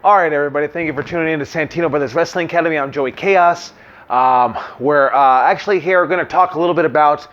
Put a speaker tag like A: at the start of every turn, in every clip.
A: All right, everybody, thank you for tuning in to Santino Brothers Wrestling Academy. I'm Joey Kaos. We're actually here going to talk a little bit about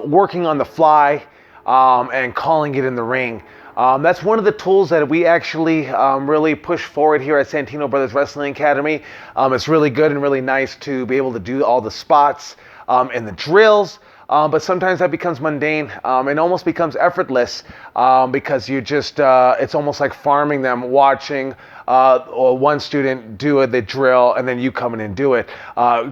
A: working on the fly and calling it in the ring. That's one of the tools that we actually really push forward here at Santino Brothers Wrestling Academy. It's really good and really nice to be able to do all the spots and the drills. But sometimes that becomes mundane and almost becomes effortless because you just, it's almost like farming them, watching or one student do the drill and then you come in and do it.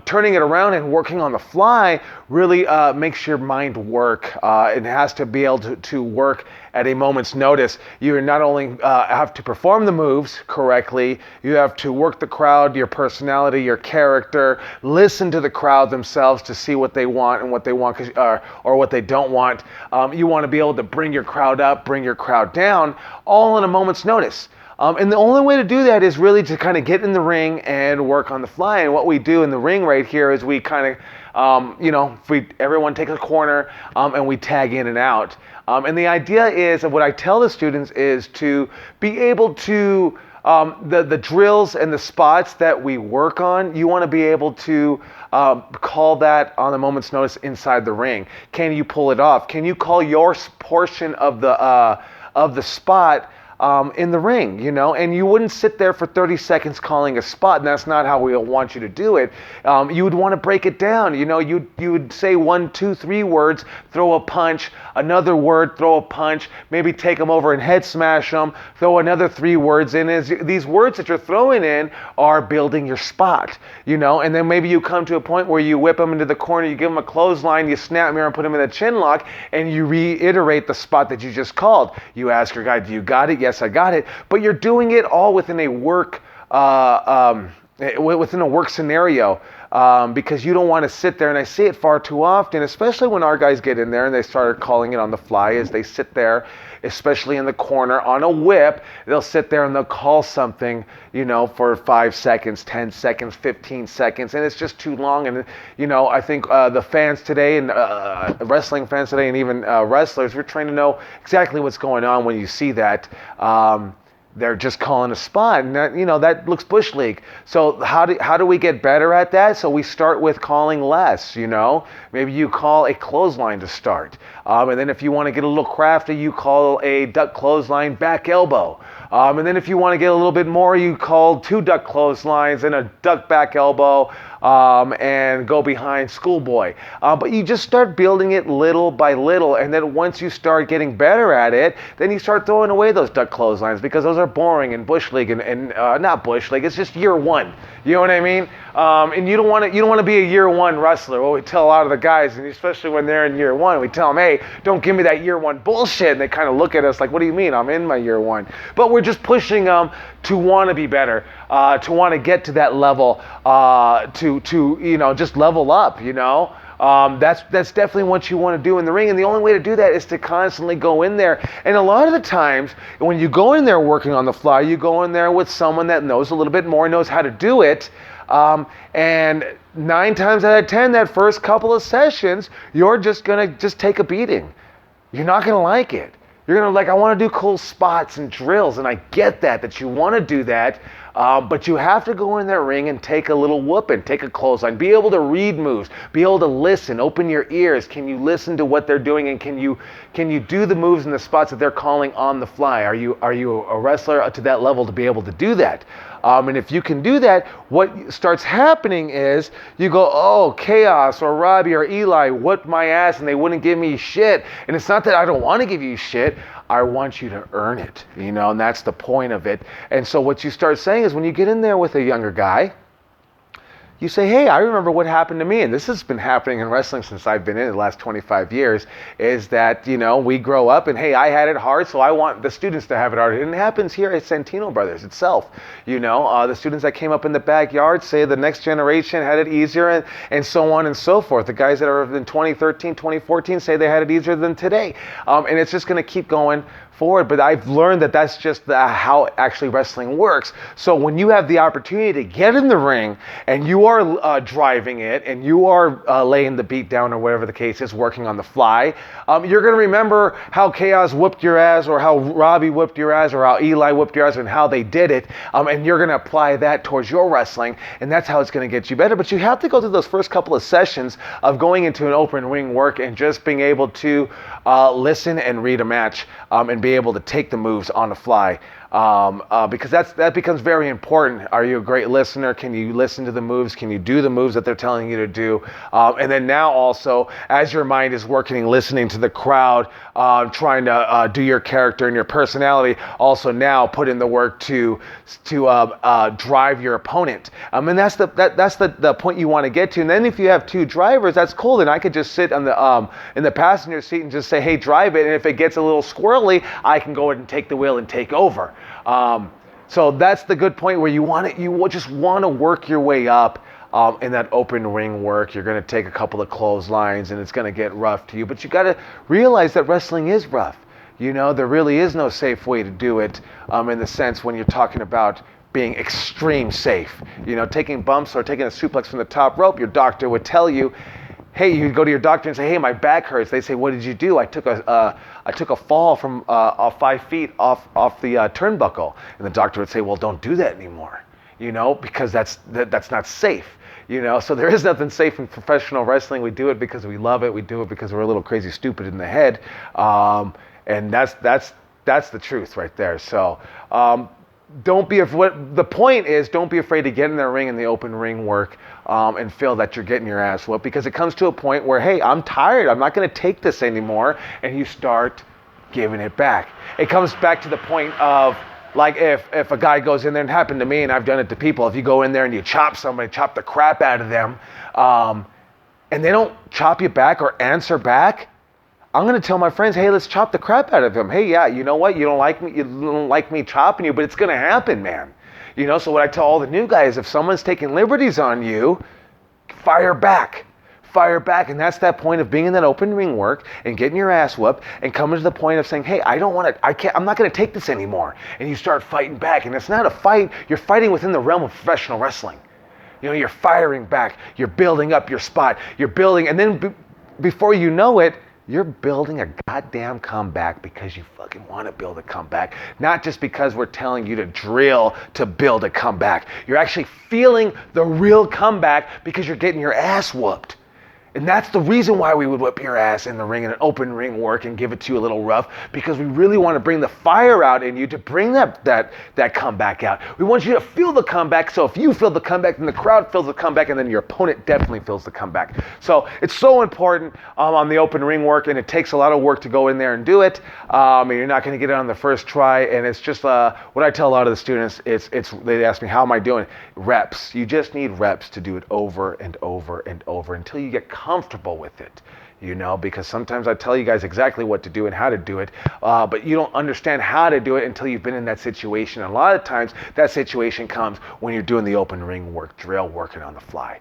A: Turning it around and working on the fly really makes your mind work. It has to be able to work at a moment's notice. You not only have to perform the moves correctly, you have to work the crowd, your personality, your character, listen to the crowd themselves to see what they want and what they want or what they don't want. You want to be able to bring your crowd up, bring your crowd down, all in a moment's notice. And the only way to do that is really to kind of get in the ring and work on the fly. And what we do in the ring right here is we kind of, everyone takes a corner and we tag in and out. And the idea is, and what I tell the students is to be able to, the drills and the spots that we work on, you want to be able to call that on a moment's notice inside the ring. Can you pull it off? Can you call your portion of the spot in the ring, and you wouldn't sit there for 30 seconds calling a spot, and that's not how we want you to do it. You would want to break it down. You would say 1, 2, 3 words, throw a punch, another word, throw a punch, maybe take them over and head smash them, throw another 3 words in. These words that you're throwing in are building your spot, and then maybe you come to a point where you whip them into the corner, you give them a clothesline, you snap mirror and put them in a chin lock, and you reiterate the spot that you just called. You ask your guy, do you got it? Yes, I got it. But you're doing it all within a work scenario because you don't want to sit there, and I see it far too often, especially when our guys get in there and they start calling it on the fly, as they sit there, especially in the corner on a whip, they'll sit there and they'll call something, for 5 seconds, 10 seconds, 15 seconds, and it's just too long. And, I think the fans today and wrestling fans today and even wrestlers, we're trying to know exactly what's going on when you see that. They're just calling a spot, and that looks bush league. So how do we get better at that? So we start with calling less. Maybe you call a clothesline to start, and then if you want to get a little crafty, you call a duck clothesline back elbow, and then if you want to get a little bit more, you call 2 duck clotheslines and a duck back elbow, and go behind schoolboy. But you just start building it little by little, and then once you start getting better at it, then you start throwing away those duck clotheslines because those are boring and bush league and not bush league. It's just year one. You know what I mean? And you don't want to be a year one wrestler. Well, we tell a lot of the guys, and especially when they're in year one, we tell them, hey, don't give me that year one bullshit. And they kind of look at us like, what do you mean? I'm in my year one. But we're just pushing them to want to be better, to want to get to that level, to just level up. That's definitely what you want to do in the ring, and the only way to do that is to constantly go in there. And a lot of the times when you go in there working on the fly, you go in there with someone that knows a little bit more, knows how to do it, and 9 times out of 10, that first couple of sessions, you're just gonna take a beating. You're not gonna like it. You're gonna I want to do cool spots and drills, and I get that you want to do that, but you have to go in that ring and take a little whooping, take a clothesline, be able to read moves, be able to listen, open your ears. Can you listen to what they're doing, and can you do the moves and the spots that they're calling on the fly? Are you a wrestler to that level to be able to do that? And if you can do that, what starts happening is you go, oh, Kaos or Robbie or Eli whipped my ass and they wouldn't give me shit. And it's not that I don't want to give you shit. I want you to earn it, and that's the point of it. And so what you start saying is when you get in there with a younger guy, you say, hey, I remember what happened to me, and this has been happening in wrestling since I've been in it the last 25 years, is that, we grow up and, hey, I had it hard, so I want the students to have it hard. And it happens here at Santino Brothers itself. The students that came up in the backyard say the next generation had it easier, and so on and so forth. The guys that are in 2013, 2014 say they had it easier than today. And it's just going to keep going forward, but I've learned that that's just how actually wrestling works. So when you have the opportunity to get in the ring and you are driving it and you are laying the beat down or whatever the case is, working on the fly, you're going to remember how Kaos whooped your ass, or how Robbie whooped your ass, or how Eli whooped your ass, and how they did it. And you're going to apply that towards your wrestling, and that's how it's going to get you better. But you have to go through those first couple of sessions of going into an open ring work and just being able to listen and read a match, and be able to take the moves on the fly. Because that becomes very important. Are you a great listener? Can you listen to the moves? Can you do the moves that they're telling you to do? And then now also, as your mind is working and listening to the crowd, trying to do your character and your personality, also now put in the work to drive your opponent. And that's the point you want to get to. And then if you have two drivers, that's cool. Then I could just sit on the in the passenger seat and just say, hey, drive it. And if it gets a little squirrely, I can go ahead and take the wheel and take over. So that's the good point where you just want to work your way up in that open ring work. You're going to take a couple of clotheslines and it's going to get rough to you, but you got to realize that wrestling is rough. You know, there really is no safe way to do it, in the sense when you're talking about being extreme safe. You know, taking bumps or taking a suplex from the top rope, your doctor would tell you, hey, you go to your doctor and say, hey, my back hurts. They say, what did you do? I took a fall from 5 feet off the turnbuckle. And the doctor would say, well, don't do that anymore, you know, because that's not safe. You know, so there is nothing safe in professional wrestling. We do it because we love it. We do it because we're a little crazy stupid in the head. And that's the truth right there. So don't be afraid. The point is, don't be afraid to get in the ring in the open ring work, and feel that you're getting your ass whooped, because it comes to a point where, hey, I'm tired. I'm not going to take this anymore. And you start giving it back. It comes back to the point of, like, if a guy goes in there, and it happened to me, and I've done it to people, if you go in there and you chop somebody, chop the crap out of them, and they don't chop you back or answer back, I'm going to tell my friends, hey, let's chop the crap out of him. Hey, yeah, you know what? You don't like me chopping you, but it's going to happen, man. You know, so what I tell all the new guys, if someone's taking liberties on you, fire back. Fire back. And that's that point of being in that open ring work and getting your ass whooped and coming to the point of saying, hey, I'm not going to take this anymore. And you start fighting back. And it's not a fight. You're fighting within the realm of professional wrestling. You know, you're firing back. You're building up your spot. You're building. And then before you know it, you're building a goddamn comeback because you fucking want to build a comeback. Not just because we're telling you to drill to build a comeback. You're actually feeling the real comeback because you're getting your ass whooped. And that's the reason why we would whip your ass in the ring in an open ring work and give it to you a little rough, because we really want to bring the fire out in you to bring that comeback out. We want you to feel the comeback, so if you feel the comeback, then the crowd feels the comeback, and then your opponent definitely feels the comeback. So it's so important on the open ring work, and it takes a lot of work to go in there and do it. And you're not going to get it on the first try, and it's just what I tell a lot of the students, they ask me, how am I doing? Reps. You just need reps to do it over and over and over until you get comfortable with it, you know, because sometimes I tell you guys exactly what to do and how to do it, but you don't understand how to do it until you've been in that situation. And a lot of times that situation comes when you're doing the open ring work, drill, working on the fly.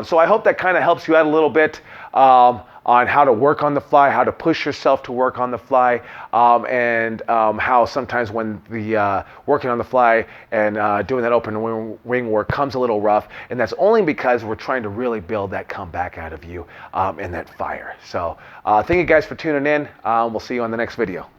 A: So I hope that kind of helps you out a little bit on how to work on the fly, how to push yourself to work on the fly, and how sometimes when the working on the fly and doing that open ring work comes a little rough, and that's only because we're trying to really build that comeback out of you and that fire. So thank you guys for tuning in. We'll see you on the next video.